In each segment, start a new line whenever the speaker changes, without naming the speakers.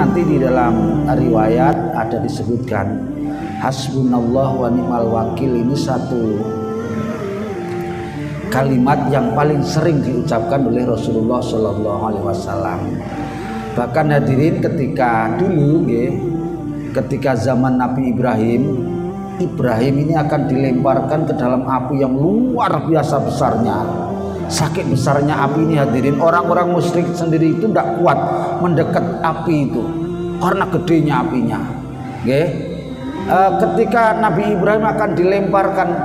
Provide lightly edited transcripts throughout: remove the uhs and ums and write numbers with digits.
nanti di dalam riwayat ada disebutkan hasbunallah wa ni'mal wakil. Ini satu kalimat yang paling sering diucapkan oleh Rasulullah Shallallahu Alaihi Wasallam. Bahkan hadirin, ketika dulu ketika zaman Nabi Ibrahim ini akan dilemparkan ke dalam api yang luar biasa besarnya. Saking besarnya api ini hadirin, orang-orang musyrik sendiri itu tidak kuat mendekat api itu karena gedenya apinya. Ketika Nabi Ibrahim akan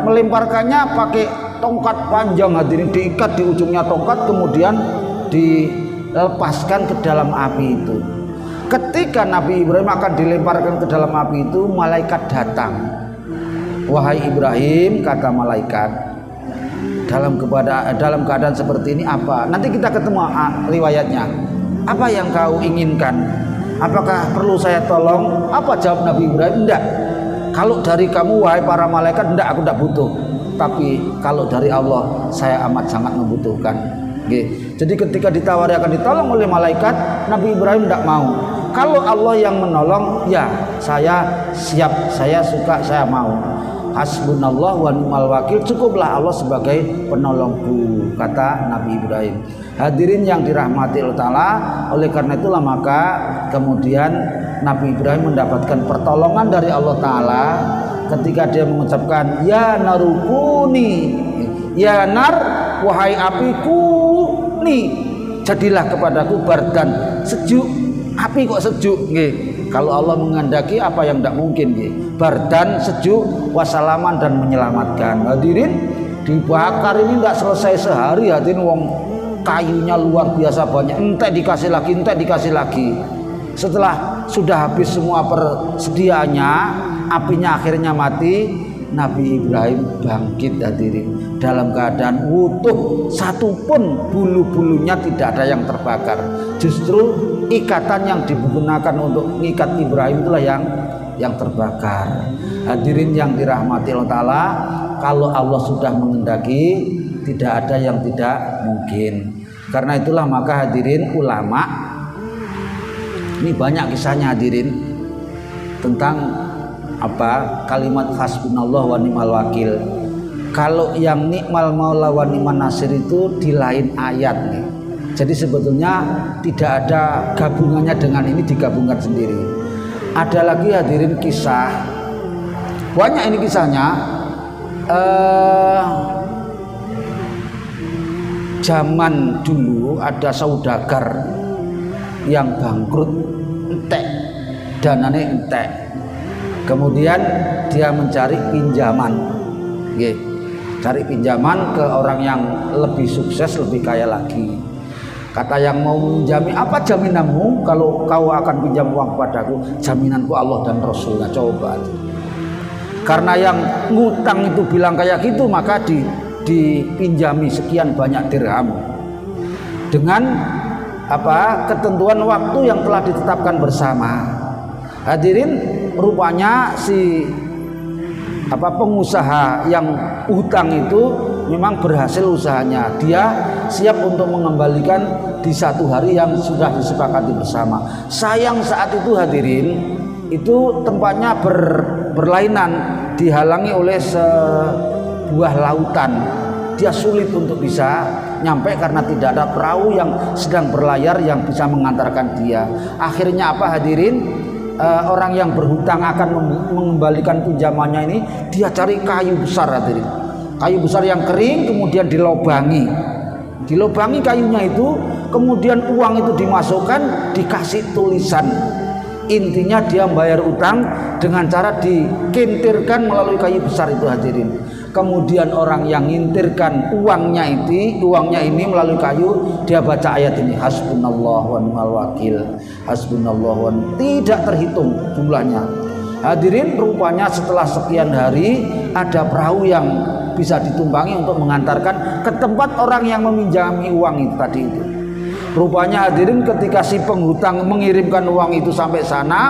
melemparkannya pakai tongkat panjang hadirin, diikat di ujungnya tongkat, kemudian dilepaskan ke dalam api itu. Ketika Nabi Ibrahim akan dilemparkan ke dalam api itu, malaikat datang. Wahai Ibrahim, kata malaikat, dalam keadaan seperti ini apa? Nanti kita ketemu riwayatnya. Apa yang kau inginkan? Apakah perlu saya tolong? Apa jawab Nabi Ibrahim? Enggak. Kalau dari kamu wahai para malaikat, enggak, aku enggak butuh. Tapi kalau dari Allah, saya amat sangat membutuhkan. Jadi ketika ditawari akan ditolong oleh malaikat, Nabi Ibrahim tidak mau. Kalau Allah yang menolong, ya saya siap, saya suka, saya mau. Hasbunallah wa ni'mal wakil, cukuplah Allah sebagai penolongku, kata Nabi Ibrahim. Hadirin yang dirahmati Allah Ta'ala, oleh karena itulah maka kemudian Nabi Ibrahim mendapatkan pertolongan dari Allah Ta'ala ketika dia mengucapkan ya narukuni, ya nar, wahai apiku nih, jadilah kepadaku bardan, sejuk. Api kok sejuk? Kalau Allah menghendaki apa yang tidak mungkin, bardan, sejuk, wasalaman, dan menyelamatkan. Hadirin, dibakar ini tidak selesai sehari hadirin, wong kayunya luar biasa banyak, entek dikasih lagi. Setelah sudah habis semua persediaannya, apinya akhirnya mati. Nabi Ibrahim bangkit hadirin dalam keadaan utuh, satupun bulu-bulunya tidak ada yang terbakar. Justru ikatan yang digunakan untuk mengikat Ibrahim itulah yang terbakar. Hadirin yang dirahmati Allah Ta'ala, kalau Allah sudah menghendaki, tidak ada yang tidak mungkin. Karena itulah maka hadirin, ulama ini banyak kisahnya hadirin tentang kalimat hasbunallah wa ni'mal wakil. Kalau yang ni'mal maula wa ni'man nasir itu di lain ayat nih. Jadi sebetulnya tidak ada gabungannya dengan ini, digabungkan sendiri. Ada lagi hadirin kisah, banyak ini kisahnya. Zaman dulu ada saudagar yang bangkrut, entek, danane entek. Kemudian dia mencari pinjaman, cari pinjaman ke orang yang lebih sukses, lebih kaya lagi. Kata yang mau menjami, apa jaminanmu kalau kau akan pinjam uang padaku? Jaminanku Allah dan Rasulnya. Coba. Karena yang ngutang itu bilang kayak gitu, maka dipinjami sekian banyak dirham dengan ketentuan waktu yang telah ditetapkan bersama. Hadirin, rupanya si pengusaha yang utang itu memang berhasil usahanya. Dia siap untuk mengembalikan di satu hari yang sudah disepakati bersama. Sayang saat itu hadirin, itu tempatnya berlainan, dihalangi oleh sebuah lautan. Dia sulit untuk bisa nyampe karena tidak ada perahu yang sedang berlayar yang bisa mengantarkan dia. Akhirnya hadirin? Orang yang berhutang akan mengembalikan pinjamannya ini, dia cari kayu besar hadirin, kayu besar yang kering, kemudian dilobangi kayunya itu, kemudian uang itu dimasukkan, dikasih tulisan. Intinya dia membayar utang dengan cara dikintirkan melalui kayu besar itu hadirin. Kemudian orang yang ngintirkan uangnya ini melalui kayu, dia baca ayat ini, hasbunallah wa ni'mal wakil, hasbunallah wa tidak terhitung jumlahnya. Hadirin, rupanya setelah sekian hari ada perahu yang bisa ditumpangi untuk mengantarkan ke tempat orang yang meminjami uang itu tadi itu. Rupanya hadirin, ketika si penghutang mengirimkan uang itu sampai sana,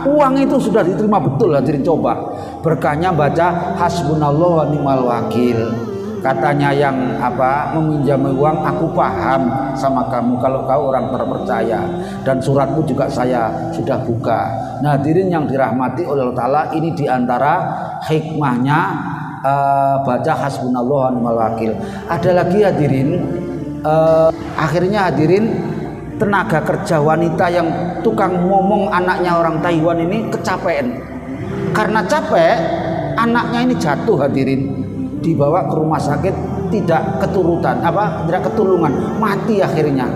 uang itu sudah diterima betul hadirin. Coba berkahnya baca hasbunallah wa ni'mal wakil. katanya yang meminjam uang, aku paham sama kamu kalau kau orang terpercaya dan suratmu juga saya sudah buka. Nah, hadirin yang dirahmati oleh Allah Ta'ala, ini diantara hikmahnya baca hasbunallah wa ni'mal wakil. Ada lagi hadirin, akhirnya hadirin, tenaga kerja wanita yang tukang ngomong anaknya orang Taiwan ini kecapean. Karena capek, anaknya ini jatuh hadirin, dibawa ke rumah sakit, tidak ketulungan, mati akhirnya.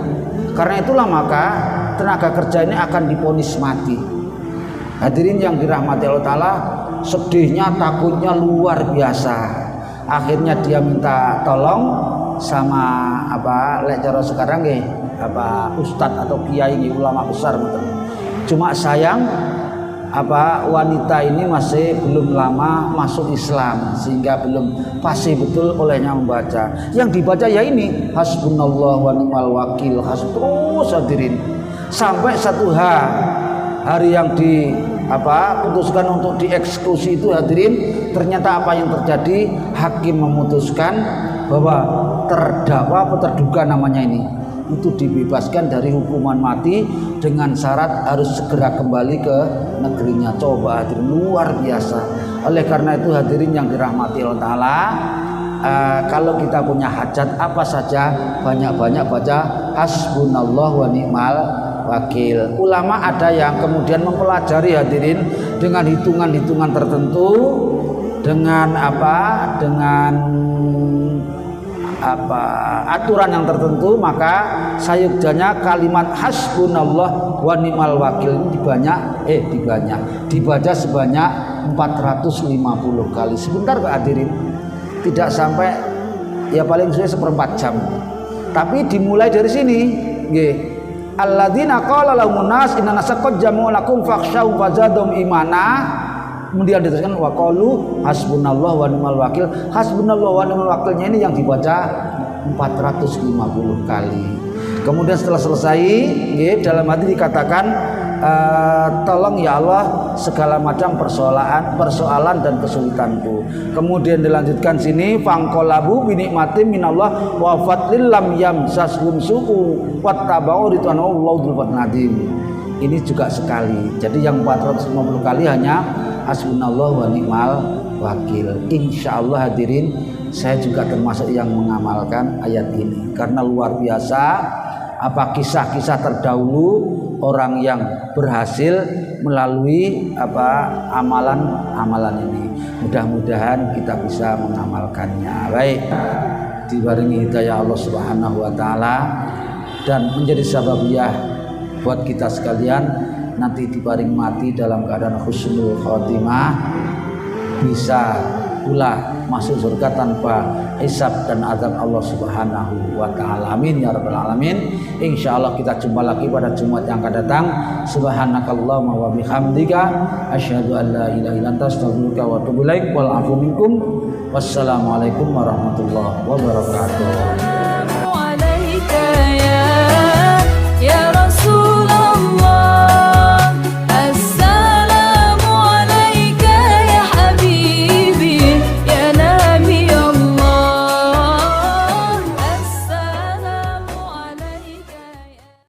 Karena itulah maka tenaga kerja ini akan divonis mati. Hadirin yang dirahmati Allah Ta'ala, sedihnya, takutnya luar biasa. Akhirnya dia minta tolong sama cara sekarang ustadz atau kiai, ulama besar betul. Cuma sayang wanita ini masih belum lama masuk Islam sehingga belum pasti betul olehnya membaca. Yang dibaca ya ini hasbunallah wa ni'mal wakil, terus hadirin sampai satu hari yang putuskan untuk dieksekusi itu hadirin, ternyata apa yang terjadi, hakim memutuskan bahwa terdakwa atau terduga namanya ini itu dibebaskan dari hukuman mati dengan syarat harus segera kembali ke negerinya. Coba hadirin, luar biasa. Oleh karena itu hadirin yang dirahmati Allah Ta'ala, kalau kita punya hajat apa saja, banyak-banyak baca hasbunallah wa ni'mal wakil. Ulama ada yang kemudian mempelajari hadirin dengan hitungan-hitungan tertentu, dengan aturan yang tertentu, maka sayugjanya kalimat hasbunallah wa ni'mal wakil dibaca sebanyak 450 kali. Sebentar Pak hadirin, tidak sampai ya paling sudah seperempat jam. Tapi dimulai dari sini, nggih. Alladzina qala lahumun nas inna nasaqad jama'u lakum fakhshaw fazadhum imana. Kemudian diteruskan wa qalu hasbunallah wa ni'mal wakil. Hasbunallah wa ni'mal wakilnya ini yang dibaca 450 kali. Kemudian setelah selesai, dalam hati dikatakan tolong ya Allah segala macam persoalan dan kesulitanku. Kemudian dilanjutkan sini fangqalabu bi nikmatin minallah wa fadlil lam yamsashum su'u wattaba'u ridwanallahu dzul fadlin. Ini juga sekali. Jadi yang 450 kali hanya hasbunallah wa ni'mal wakil. Insyaallah hadirin, saya juga termasuk yang mengamalkan ayat ini karena luar biasa kisah-kisah terdahulu orang yang berhasil melalui amalan ini. Mudah-mudahan kita bisa mengamalkannya. Baik, dibarengi hidayah Allah Subhanahu wa taala dan menjadi sababiyah buat kita sekalian nanti dibaring mati dalam keadaan husnul khotimah, bisa pula masuk surga tanpa hisab dan azab Allah Subhanahu wa taala. Amin ya rabbal alamin. Insyaallah kita jumpa lagi pada Jumat yang akan datang. Subhanakallahumma wa bihamdika asyhadu an la ilaha illa anta astaghfiruka wa atubu ilaik. Wal afu minkum. Wassalamualaikum warahmatullahi wabarakatuh.